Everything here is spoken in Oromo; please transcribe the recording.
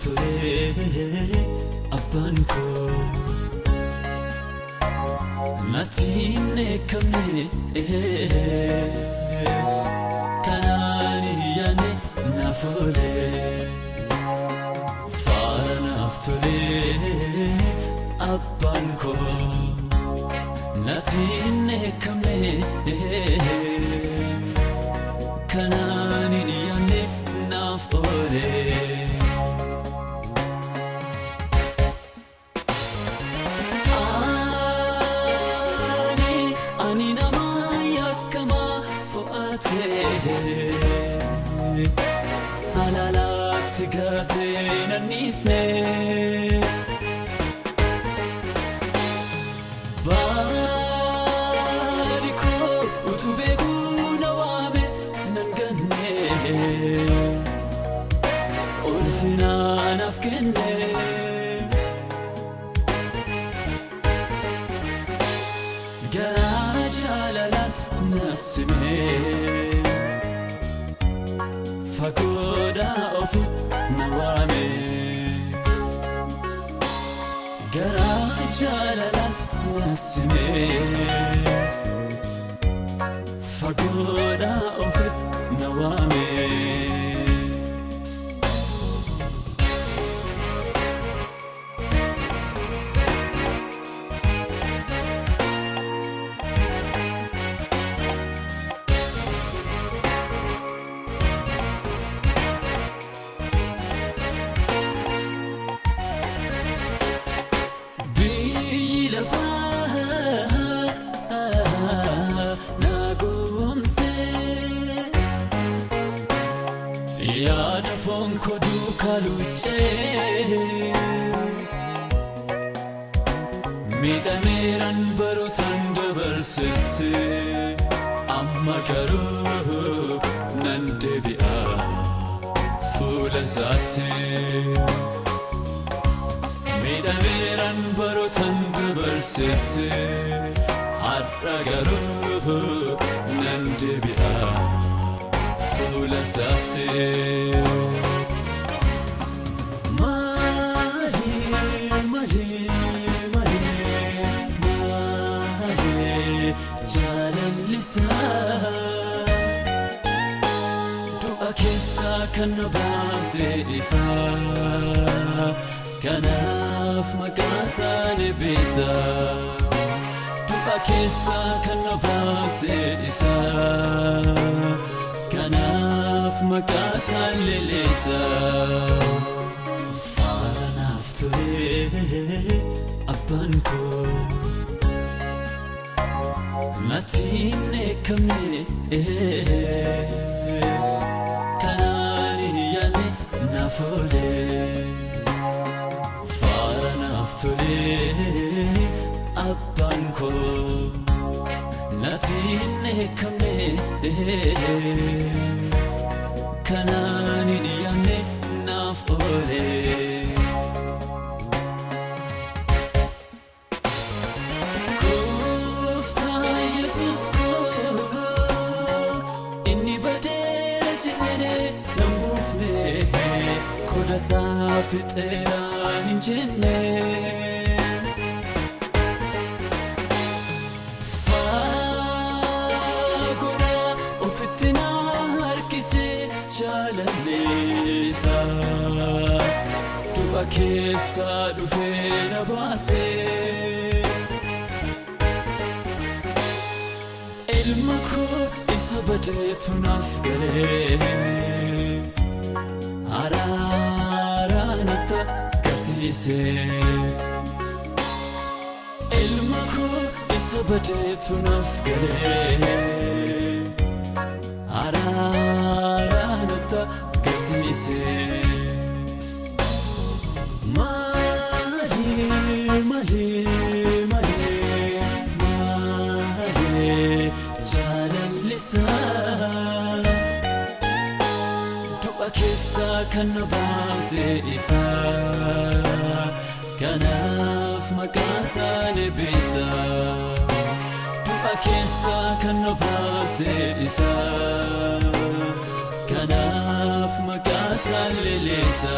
ture abbaan koo natiin eekamne kanaan yaane naaf oole faara naaf tole abbaan koo natiin eekamne kanaan yaane naaf oole Halalatti gaatee nannisne baadi koo utuu beekuu na waame nan ganne ulfina naaf kenne garaa jaalalaan na simee fagoodha ofi na waame garaa jaalalaan na simee fagoodha ofi na waame yaada foon koo duukaa luuccee miidhameeran barootaan dabarsite amma garuu nan deebi'a fuula isaatti miidhameeran barootaan dabarsite har'a garuu nan deebi'a fuula isaatti malee jaalalli isaa du'a keessaa kan na baase isaa kanaaf maqaa isaa eebbisa du'a keessaa kan na baase isaa kanaaf maqaa isaa leellisa faara naaf ture abbaan koo natiin eekamne kanaan yaane naaf oole faara naaf ture abbaan koo natiin eekamne kanaan yaane naaf oole Gooftaa Yesuus koo inni badeera jedhee nan buufne koda isaa fixeera hin jenne du'a keessaa dhufee na baase ilma koo isa badeetu naaf galee araaraan itti gasiise ilma koo isa badeetu naaf galee araaraan itti gasiise malee jaalalli isaa du'a keessaa kan na baase isaa kanaaf maqaa isaa eebbisa du'a keessaa kan na baase isaa kanaaf maqaa isaa leellisa